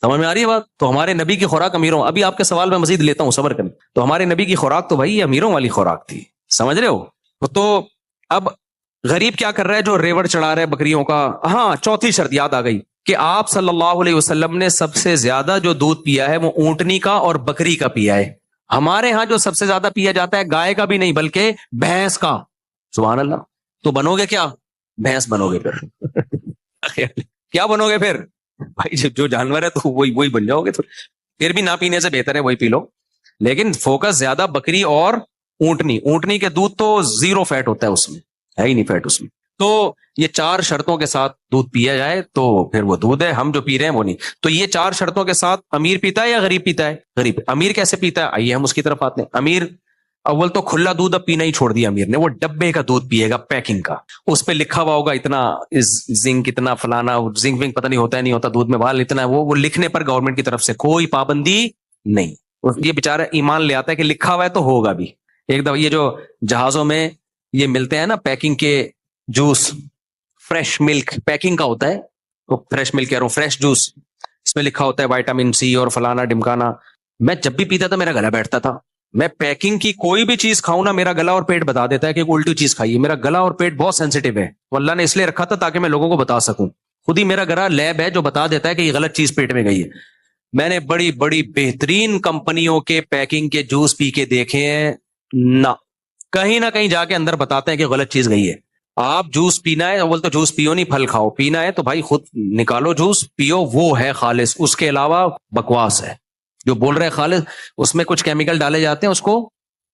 سمجھ میں آ رہی ہے بات؟ تو ہمارے نبی کی خوراک امیروں، ابھی آپ کے سوال میں مزید لیتا ہوں، صبر کریں. تو ہمارے نبی کی خوراک تو بھائی امیروں والی خوراک تھی، سمجھ رہے ہو؟ تو اب غریب کیا کر رہا ہے جو ریوڑ چڑھا رہا ہے بکریوں کا؟ ہاں چوتھی شرط یاد آ گئی کہ آپ صلی اللہ علیہ وسلم نے سب سے زیادہ جو دودھ پیا ہے وہ اونٹنی کا اور بکری کا پیا ہے. ہمارے ہاں جو سب سے زیادہ پیا جاتا ہے گائے کا بھی نہیں بلکہ بھینس کا. سبحان اللہ. تو بنو گے کیا؟ بھینس بنو گے پھر. کیا بنو گے پھر؟ بھائی جو جانور ہے تو وہی بن جاؤ گے. تو پھر بھی نہ پینے سے بہتر ہے وہی پی لو، لیکن فوکس زیادہ بکری اور اونٹنی کے دودھ تو 0 فیٹ ہوتا ہے، اس میں ہے ہی نہیں فیٹ اس میں. تو یہ 4 شرطوں کے ساتھ دودھ پیا جائے تو پھر وہ دودھ ہے. ہم جو پی رہے ہیں وہ نہیں. تو یہ 4 شرطوں کے ساتھ امیر پیتا ہے یا غریب پیتا ہے؟ غریب. امیر کیسے پیتا ہے؟ آئیے ہم اس کی طرف آتے ہیں. امیر اول تو کھلا دودھ اب پینا ہی چھوڑ دیا امیر نے، وہ ڈبے کا دودھ پیے گا، پیکنگ کا. اس پہ لکھا ہوا ہوگا اتنا زنک، اتنا فلانا زنک ونک پتہ نہیں ہوتا ہے نہیں ہوتا دودھ میں، بال اتنا، وہ لکھنے پر گورنمنٹ کی طرف سے کوئی پابندی نہیں. یہ بیچارہ ایمان لے آتا ہے کہ لکھا ہوا ہے تو ہوگا بھی. ایک دفعہ یہ جو جہازوں میں یہ ملتے ہیں نا پیکنگ کے جوس، فریش ملک پیکنگ کا ہوتا ہے، وہ فریش ملک کہہ رہا ہوں، فریش جوس، اس میں لکھا ہوتا ہے وٹامن سی اور فلانا ڈمکانا. میں جب بھی پیتا تھا میرا گلا بیٹھتا تھا. میں پیکنگ کی کوئی بھی چیز کھاؤں نا میرا گلا اور پیٹ بتا دیتا ہے کہ الٹی چیز کھائیے. میرا گلا اور پیٹ بہت سینسیٹیو ہے، وہ اللہ نے اس لیے رکھا تھا تاکہ میں لوگوں کو بتا سکوں. خود ہی میرا گلا لیب ہے جو بتا دیتا ہے کہ یہ غلط چیز پیٹ میں گئی ہے. میں نے بڑی بڑی بہترین کمپنیوں کے پیکنگ کے جوس پی کے دیکھے ہیں، نہ کہیں نہ کہیں جا کے اندر بتاتے ہیں کہ غلط چیز گئی ہے. آپ جوس پینا ہے اول تو جوس پیو نہیں، پھل کھاؤ. پینا ہے تو بھائی خود نکالو جوس پیو، وہ ہے خالص. اس کے علاوہ بکواس ہے جو بول رہے خالص. اس میں کچھ کیمیکل ڈالے جاتے ہیں اس کو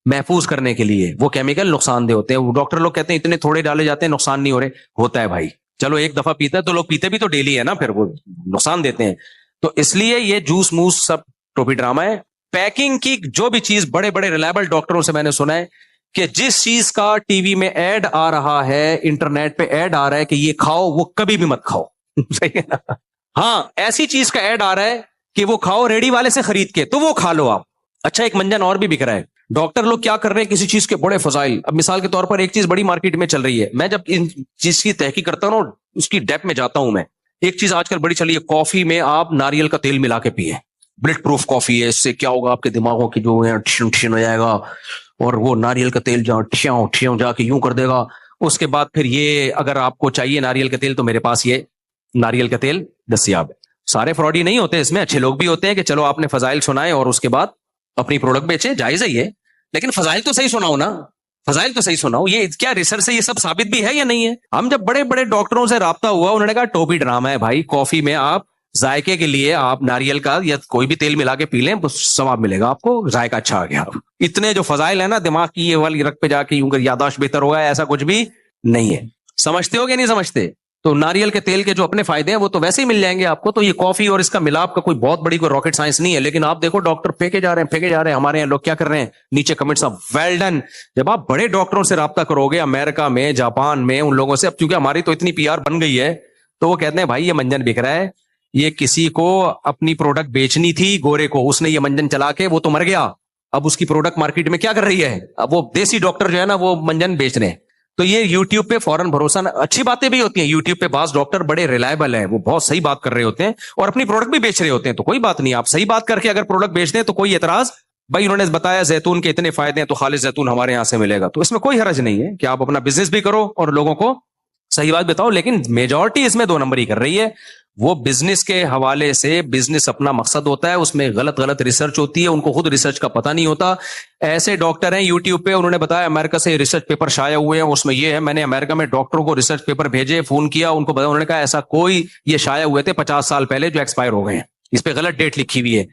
محفوظ کرنے کے لیے، وہ کیمیکل نقصان دہ ہوتے ہیں. ڈاکٹر لوگ کہتے ہیں اتنے تھوڑے ڈالے جاتے ہیں نقصان نہیں ہو رہے. ہوتا ہے بھائی، چلو ایک دفعہ پیتا ہے تو لوگ پیتے بھی تو ڈیلی ہے نا، پھر وہ نقصان دیتے ہیں. تو اس لیے یہ جوس موس سب ٹوپی ڈرامہ ہے. پیکنگ کی جو بھی چیز بڑے بڑے ریلائبل ڈاکٹروں سے میں نے سنا ہے کہ جس چیز کا ٹی وی میں ایڈ آ رہا ہے، انٹرنیٹ پہ ایڈ آ رہا ہے کہ یہ کھاؤ، وہ کبھی بھی مت کھاؤ. صحیح ہے نا؟ ہاں ایسی چیز کا ایڈ آ رہا ہے کہ وہ کھاؤ ریڈی والے سے خرید کے، تو وہ کھا لو آپ. اچھا ایک منجن اور بھی بک رہا ہے. ڈاکٹر لوگ کیا کر رہے ہیں کسی چیز کے بڑے فضائل. اب مثال کے طور پر ایک چیز بڑی مارکیٹ میں چل رہی ہے، میں جب ان چیز کی تحقیق کرتا ہوں نا اس کی ڈیپ میں جاتا ہوں. میں ایک چیز آج کل بڑی چلی ہے، کافی میں آپ ناریل کا تیل ملا کے پیئے. بلڈ پروف کافی ہے، اس سے کیا ہوگا آپ کے دماغوں کی جو ہے ٹھن ہو جائے گا، اور وہ ناریل کا تیل جہاں ٹھیوں جا کے یوں کر دے گا. اس کے بعد پھر یہ اگر آپ کو چاہیے ناریل کا تیل تو میرے پاس یہ ناریل کا تیل دستیاب ہے. سارے فراڈی نہیں ہوتے اس میں، اچھے لوگ بھی ہوتے ہیں کہ چلو آپ نے فضائل سنائے اور اس کے بعد اپنی پروڈکٹ بیچے، جائز ہے یہ، لیکن فضائل تو صحیح سناؤ نا، فضائل تو صحیح سناؤ. یہ کیا ریسرچ سے یہ سب ثابت بھی ہے یا نہیں ہے؟ ہم جب بڑے بڑے ڈاکٹروں سے رابطہ ہوا انہوں نے کہا ٹوپی ڈرامہ ہے بھائی. کافی میں آپ ذائقے کے لیے آپ ناریل کا یا کوئی بھی تیل ملا کے پی لیں، ثواب ملے گا آپ کو، ذائقہ اچھا آ گیا. اتنے جو فضائل ہیں نا دماغ کی یہ والی رگ پہ جا کے یوں کر یاداشت بہتر ہوگا، ایسا کچھ بھی نہیں ہے. سمجھتے ہو کہ نہیں سمجھتے؟ تو ناریل کے تیل کے جو اپنے فائدے ہیں وہ تو ویسے ہی مل جائیں گے آپ کو. تو یہ کافی اور اس کا ملاپ کا کوئی بہت بڑی کوئی راکٹ سائنس نہیں ہے. لیکن آپ دیکھو ڈاکٹر پھینکے جا رہے ہیں. ہمارے یہاں لوگ کیا کر رہے ہیں نیچے کمنٹس آف ویل ڈن. جب آپ بڑے ڈاکٹروں سے رابطہ کرو گے امریکہ میں، جاپان میں، ان لوگوں سے، اب کیونکہ ہماری تو اتنی پی آر بن گئی ہے تو وہ کہتے ہیں بھائی یہ منجن بک رہا ہے، یہ کسی کو اپنی پروڈکٹ بیچنی تھی گورے کو، اس نے یہ منجن چلا کے وہ تو مر گیا، اب اس کی پروڈکٹ مارکیٹ میں کیا کر رہی ہے، اب وہ دیسی ڈاکٹر جو ہے نا وہ منجن بیچ رہے ہیں. تو یہ یوٹیوب پہ فوراً بھروسہ اچھی باتیں بھی ہوتی ہیں. یوٹیوب پہ بعض ڈاکٹر بڑے ریلائبل ہیں، وہ بہت صحیح بات کر رہے ہوتے ہیں اور اپنی پروڈکٹ بھی بیچ رہے ہوتے ہیں. تو کوئی بات نہیں، آپ صحیح بات کر کے اگر پروڈکٹ بیچتے ہیں تو کوئی اعتراض. بھائی انہوں نے بتایا زیتون کے اتنے فائدے ہیں تو خالص زیتون ہمارے یہاں سے ملے گا، تو اس میں کوئی حرج نہیں ہے کہ آپ اپنا بزنس بھی کرو اور لوگوں کو صحیح بات بتاؤ. لیکن میجورٹی اس میں 2 نمبر ہی کر رہی ہے. وہ بزنس کے حوالے سے، بزنس اپنا مقصد ہوتا ہے، اس میں غلط ریسرچ ہوتی ہے، ان کو خود ریسرچ کا پتہ نہیں ہوتا. ایسے ڈاکٹر ہیں یوٹیوب پہ، انہوں نے بتایا امریکہ سے ریسرچ پیپر شائع ہوئے ہیں، اس میں یہ ہے. میں نے امریکہ میں ڈاکٹروں کو ریسرچ پیپر بھیجے، فون کیا ان کو بتایا، انہوں نے کہا ایسا کوئی، یہ شائع ہوئے تھے 50 سال پہلے جو ایکسپائر ہو گئے ہیں، اس پہ غلط ڈیٹ لکھی ہوئی ہے،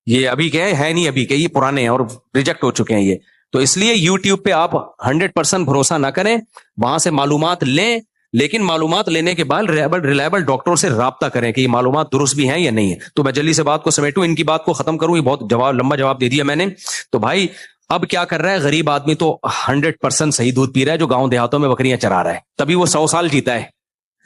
یہ ابھی کے ہے نہیں، ابھی کے یہ پرانے ہیں اور ریجیکٹ ہو چکے ہیں یہ. تو اس لیے یوٹیوب پہ آپ 100% بھروسہ نہ کریں، وہاں سے معلومات لیں، لیکن معلومات لینے کے بعد ریلائبل ڈاکٹروں سے رابطہ کریں کہ یہ معلومات درست بھی ہیں یا نہیں ہے. تو میں جلدی سے بات کو سمیٹوں، ان کی بات کو ختم کروں، یہ بہت لمبا جواب دے دیا میں نے. تو بھائی اب کیا کر رہا ہے غریب آدمی؟ تو 100% صحیح دودھ پی رہا ہے، جو گاؤں دیہاتوں میں بکریاں چرا رہا ہے، تبھی وہ 100 سال جیتا ہے.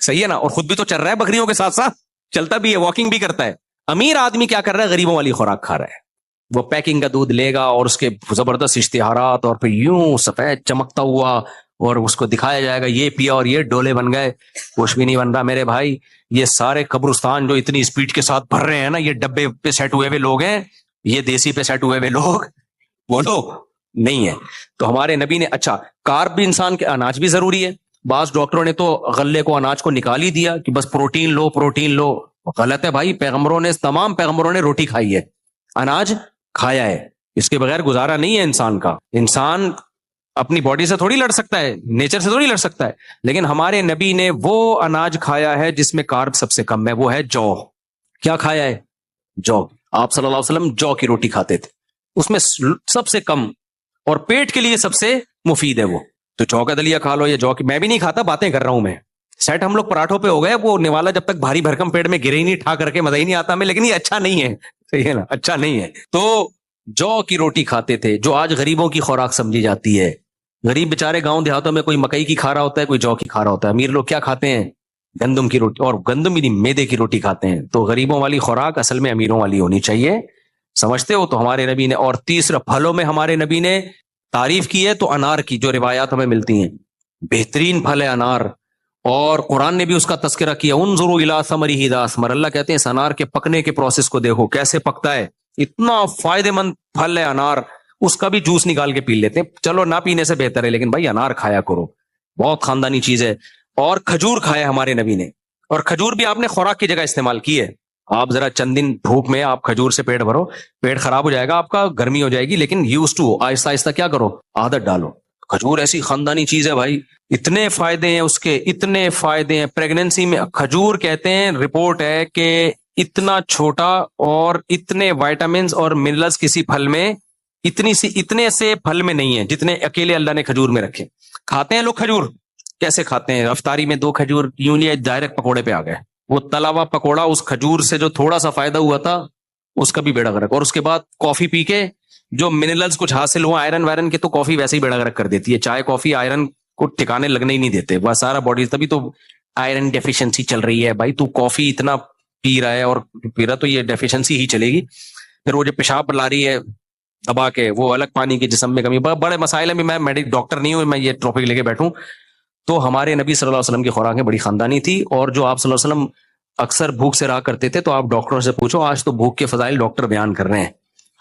صحیح ہے نا؟ اور خود بھی تو چل رہا ہے بکریوں کے ساتھ ساتھ، چلتا بھی ہے، واکنگ بھی کرتا ہے. امیر آدمی کیا کر رہا ہے؟ غریبوں والی خوراک کھا رہا ہے. وہ پیکنگ کا دودھ لے گا اور اس کے زبردست اشتہارات اور پھر یوں سفید چمکتا ہوا اور اس کو دکھایا جائے گا یہ پیا اور یہ ڈولے بن گئے. کچھ بھی نہیں بن رہا میرے بھائی. یہ سارے قبرستان جو اتنی اسپیڈ کے ساتھ بھر رہے ہیں نا, یہ ڈبے پہ سیٹ ہوئے ہوئے لوگ ہیں, یہ دیسی پہ سیٹ ہوئے ہوئے لوگ وہ لوگ نہیں ہے. تو ہمارے نبی نے, اچھا کارب بھی انسان کے, اناج بھی ضروری ہے. بعض ڈاکٹروں نے تو غلے کو, اناج کو نکال ہی دیا کہ بس پروٹین لو پروٹین لو. غلط ہے بھائی, پیغمبروں نے, تمام پیغمبروں نے روٹی کھائی ہے, اناج کھایا ہے, اس کے بغیر گزارا نہیں ہے انسان کا. انسان اپنی باڈی سے تھوڑی لڑ سکتا ہے, نیچر سے تھوڑی لڑ سکتا ہے, لیکن ہمارے نبی نے وہ اناج کھایا ہے جس میں کارب سب سے کم ہے, وہ ہے جو. کیا کھایا ہے؟ جو. آپ صلی اللہ علیہ وسلم جو کی روٹی کھاتے تھے, اس میں سب سے کم اور پیٹ کے لیے سب سے مفید ہے وہ. تو جو کا دلیا کھا لو, یا جو کی, میں بھی نہیں کھاتا, باتیں کر رہا ہوں میں. سیٹ ہم لوگ پراٹھوں پہ ہو گئے, وہ نوالا جب تک بھاری بھرکم پیٹ میں گرے ہی نہیں, ٹھا کر کے مزہ ہی نہیں آتا ہمیں, لیکن یہ اچھا نہیں ہے, صحیح ہے نا, اچھا نہیں ہے. تو جو کی روٹی کھاتے تھے, جو آج غریبوں کی خوراک سمجھی جاتی ہے. غریب بےچارے گاؤں دیہاتوں میں کوئی مکئی کی کھا رہا ہوتا ہے, کوئی جو کی کھا رہا ہوتا ہے. امیر لوگ کیا کھاتے ہیں؟ گندم کی روٹی, اور گندم بھی نہیں, میدے کی روٹی کھاتے ہیں. تو غریبوں والی خوراک اصل میں امیروں والی ہونی چاہیے, سمجھتے ہو؟ تو ہمارے نبی نے, اور تیسرا پھلوں میں ہمارے نبی نے تعریف کی ہے تو انار کی, جو روایات ہمیں ملتی ہیں, بہترین پھل ہے انار. اور قرآن نے بھی اس کا تذکرہ کیا, انظروا الی ثمرہ اذا اثمر. اللہ کہتے ہیں اس انار کے پکنے کے پروسیس کو دیکھو کیسے پکتا ہے, اتنا فائدہ مند پھل ہے انار. اس کا بھی جوس نکال کے پی لیتے ہیں, چلو نہ پینے سے بہتر ہے, لیکن بھائی انار کھایا کرو, بہت خاندانی چیز ہے. اور کھجور کھایا ہمارے نبی نے, اور کھجور بھی آپ نے خوراک کی جگہ استعمال کی ہے. آپ ذرا چند دن دھوپ میں آپ کھجور سے پیٹ بھرو, پیٹ خراب ہو جائے گا آپ کا, گرمی ہو جائے گی, لیکن یوز ٹو, آہستہ آہستہ کیا کرو, عادت ڈالو. کھجور ایسی خاندانی چیز ہے بھائی, اتنے فائدے ہیں اس کے, اتنے فائدے ہیں. پریگننسی میں کھجور کہتے ہیں, رپورٹ ہے کہ اتنا چھوٹا اور اتنے وائٹامنز اور منرلز کسی پھل میں, اتنے سے پھل میں نہیں ہے جتنے اکیلے اللہ نے کھجور میں رکھے. کھاتے ہیں لوگ کھجور, کیسے کھاتے ہیں؟ افطاری میں 2 کھجور یوں لیا, ڈائریکٹ پکوڑے پہ آ گئے. وہ تلا ہوا پکوڑا, اس کھجور سے جو تھوڑا سا فائدہ ہوا تھا اس کا بھی بیڑا غرق. اور اس کے بعد کافی پی کے جو منرلز کچھ حاصل ہوا, آئرن وائرن کے, تو کافی ویسے ہی بیڑا غرق کر دیتی ہے. چائے کافی آئرن کو ٹھکانے لگنے ہی نہیں دیتے, وہ سارا باڈی, تبھی تو آئرن ڈیفیشنسی چل رہی ہے بھائی. تو کافی اتنا پی رہا ہے اور پی رہا, تو یہ ڈیفیشنسی ہی چلے گی. پھر وہ جو پیشاب لا رہی ہے دبا کے, وہ الگ, پانی کے جسم میں کمی, بڑے مسائل ہیں. میں ڈاکٹر نہیں ہوں, میں یہ ٹاپک لے کے بیٹھوں. تو ہمارے نبی صلی اللہ علیہ وسلم کی خوراکیں بڑی خاندانی تھی. اور جو آپ صلی اللہ علیہ وسلم اکثر بھوک سے رہا کرتے تھے, تو آپ ڈاکٹروں سے پوچھو, آج تو بھوک کے فضائل ڈاکٹر بیان کر رہے ہیں.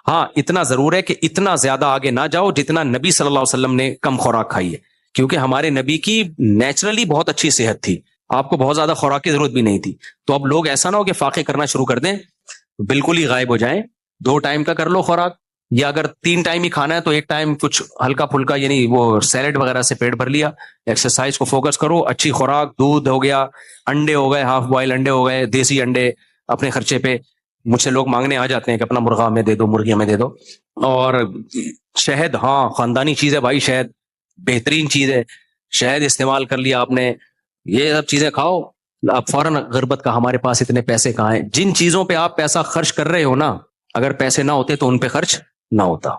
ہاں اتنا ضرور ہے کہ اتنا زیادہ آگے نہ جاؤ جتنا نبی صلی اللہ علیہ وسلم نے کم خوراک کھائی ہے, کیونکہ ہمارے نبی کی نیچرلی بہت اچھی صحت تھی, آپ کو بہت زیادہ خوراک کی ضرورت بھی نہیں تھی. تو اب لوگ ایسا نہ ہو کہ فاقے کرنا شروع کر دیں, بالکل ہی غائب ہو جائیں. 2 ٹائم کا کر لو خوراک, یا اگر 3 ٹائم ہی کھانا ہے تو 1 ٹائم کچھ ہلکا پھلکا, یعنی وہ سیلڈ وغیرہ سے پیٹ بھر لیا. ایکسرسائز کو فوکس کرو, اچھی خوراک, دودھ ہو گیا, انڈے ہو گئے, ہاف بوائل انڈے ہو گئے, دیسی انڈے اپنے خرچے پہ. مجھ سے لوگ مانگنے آ جاتے ہیں کہ اپنا مرغا ہمیں دے دو, مرغی ہمیں دے دو. اور شہد, ہاں خاندانی چیز ہے بھائی, شہد بہترین چیز ہے. شہد استعمال کر لیا آپ نے, یہ سب چیزیں کھاؤ. اب فوراً غربت کا, ہمارے پاس اتنے پیسے کہاں ہیں؟ جن چیزوں پہ آپ پیسہ خرچ کر رہے ہو نا, اگر پیسے نہ ہوتے تو ان پہ خرچ نہ ہوتا.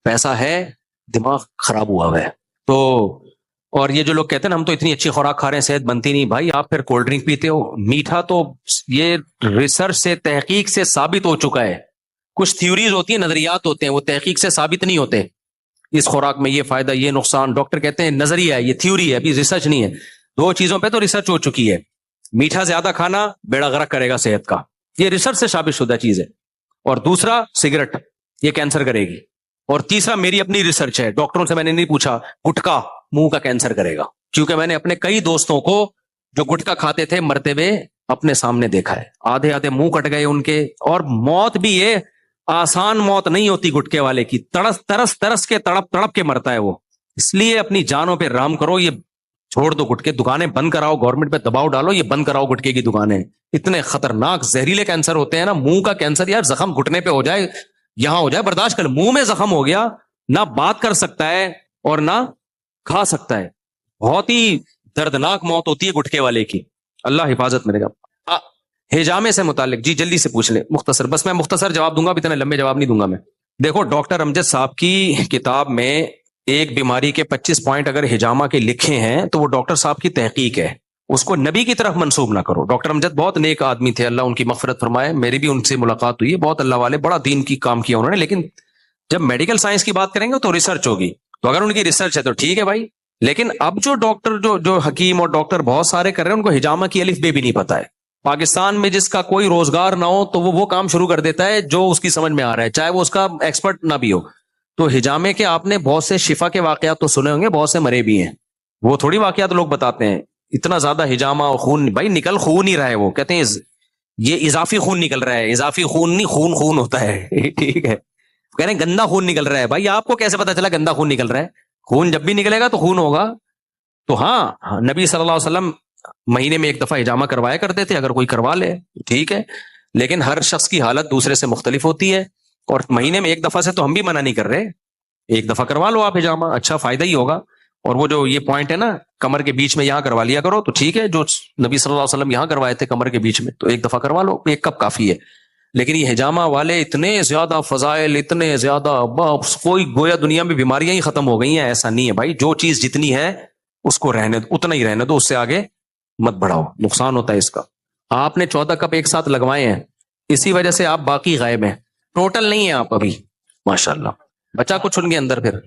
پیسہ ہے, دماغ خراب ہوا ہے. تو اور یہ جو لوگ کہتے ہیں نا ہم تو اتنی اچھی خوراک کھا رہے ہیں صحت بنتی نہیں, بھائی آپ پھر کولڈ ڈرنک پیتے ہو, میٹھا. تو یہ ریسرچ سے, تحقیق سے ثابت ہو چکا ہے. کچھ تھیوریز ہوتی ہیں, نظریات ہوتے ہیں, وہ تحقیق سے ثابت نہیں ہوتے. اس خوراک میں یہ فائدہ, یہ نقصان, ڈاکٹر کہتے ہیں نظریہ ہے, یہ تھیوری ہے, ابھی ریسرچ نہیں ہے. 2 چیزوں پہ تو ریسرچ ہو چکی ہے. میٹھا زیادہ کھانا بیڑا غرق کرے گا صحت کا, یہ ریسرچ سے ثابت شدہ چیز ہے. اور دوسرا سگریٹ, یہ کینسر کرے گی. اور تیسرا میری اپنی ریسرچ ہے, ڈاکٹروں سے میں نے نہیں پوچھا, گٹکا منہ کا کینسر کرے گا. کیونکہ میں نے اپنے کئی دوستوں کو جو گٹکا کھاتے تھے مرتے ہوئے اپنے سامنے دیکھا ہے. آدھے منہ کٹ گئے ان کے. اور موت بھی یہ آسان موت نہیں ہوتی گٹکے والے کی, ترس کے تڑپ کے مرتا ہے وہ. اس لیے اپنی جانوں پہ رحم کرو, یہ چھوڑ دو گٹکے, دکانیں بند کراؤ, گورنمنٹ پہ دباؤ ڈالو, یہ بند کراؤ گٹکے کی دکانیں. اتنے خطرناک زہریلے کینسر ہوتے ہیں نا. منہ کا کینسر یار, زخم گھٹنے پہ ہو جائے, یہاں ہو جائے, برداشت کر. منہ میں زخم ہو گیا, نہ بات کر سکتا ہے اور نہ کھا سکتا ہے. بہت ہی دردناک موت ہوتی ہے گٹکے والے کی, اللہ حفاظت میں رہے گا. ہجامے سے متعلق جی جلدی سے پوچھ لیں, مختصر, بس میں مختصر جواب دوں گا, اتنے لمبے جواب نہیں دوں گا میں. دیکھو ڈاکٹر امجد صاحب کی کتاب میں ایک بیماری کے 25 پوائنٹ اگر ہجامہ کے لکھے ہیں تو وہ ڈاکٹر صاحب کی تحقیق ہے, اس کو نبی کی طرف منسوب نہ کرو. ڈاکٹر امجد بہت نیک آدمی تھے, اللہ ان کی مغفرت فرمائے, میری بھی ان سے ملاقات ہوئی ہے, بہت اللہ والے, بڑا دین کی کام کیا انہوں نے. لیکن جب میڈیکل سائنس کی بات کریں گے تو ریسرچ ہوگی, تو اگر ان کی ریسرچ ہے تو ٹھیک ہے بھائی. لیکن اب جو ڈاکٹر جو حکیم اور ڈاکٹر بہت سارے کر رہے ہیں, ان کو ہجامہ کی الف بے بھی نہیں پتا ہے, پاکستان میں جس کا کوئی روزگار نہ ہو تو وہ کام شروع کر دیتا ہے جو اس کی سمجھ میں آ رہا ہے، چاہے وہ اس کا ایکسپرٹ نہ بھی ہو. تو حجامے کے آپ نے بہت سے شفا کے واقعات تو سنے ہوں گے، بہت سے مرے بھی ہیں. وہ تھوڑی واقعات لوگ بتاتے ہیں، اتنا زیادہ حجامہ اور خون، بھائی نکل خون ہی رہا ہے، وہ کہتے ہیں یہ اضافی خون نکل رہا ہے. اضافی خون نہیں، خون ہوتا ہے. ٹھیک ہے، کہہ رہے ہیں گندا خون نکل رہا ہے. بھائی آپ کو کیسے پتا چلا گندا خون نکل رہا ہے؟ خون جب بھی نکلے گا تو خون ہوگا. تو ہاں، نبی صلی اللہ علیہ وسلم مہینے میں ایک دفعہ حجامہ کروایا کرتے تھے، اگر کوئی کروا لے ٹھیک ہے، لیکن ہر شخص کی حالت دوسرے سے مختلف ہوتی ہے، اور مہینے میں ایک دفعہ سے تو ہم بھی منع نہیں کر رہے. ایک دفعہ کروا لو آپ حجامہ، اچھا فائدہ ہی ہوگا. اور وہ جو یہ پوائنٹ ہے نا کمر کے بیچ میں، یہاں کروا لیا کرو تو ٹھیک ہے. جو نبی صلی اللہ علیہ وسلم یہاں کروائے تھے کمر کے بیچ میں، تو ایک دفعہ کروا لو، ایک کپ کافی ہے. لیکن یہ حجامہ والے اتنے زیادہ فضائل، اتنے زیادہ کوئی گویا دنیا میں بیماریاں ہی ختم ہو گئی ہیں، ایسا نہیں ہے بھائی. جو چیز جتنی ہے اس کو رہنے دو، اتنا ہی رہنے دو، اس سے آگے مت بڑھاؤ، نقصان ہوتا ہے اس کا. آپ نے 14 کپ ایک ساتھ لگوائے ہیں، اسی وجہ سے آپ باقی غائب ہیں، ٹوٹل نہیں ہیں آپ ابھی. ماشاءاللہ بچا کچھ ان کے اندر پھر،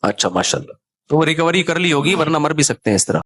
اچھا ماشاءاللہ، تو وہ ریکوری کر لی ہوگی ورنہ مر بھی سکتے ہیں اس طرح.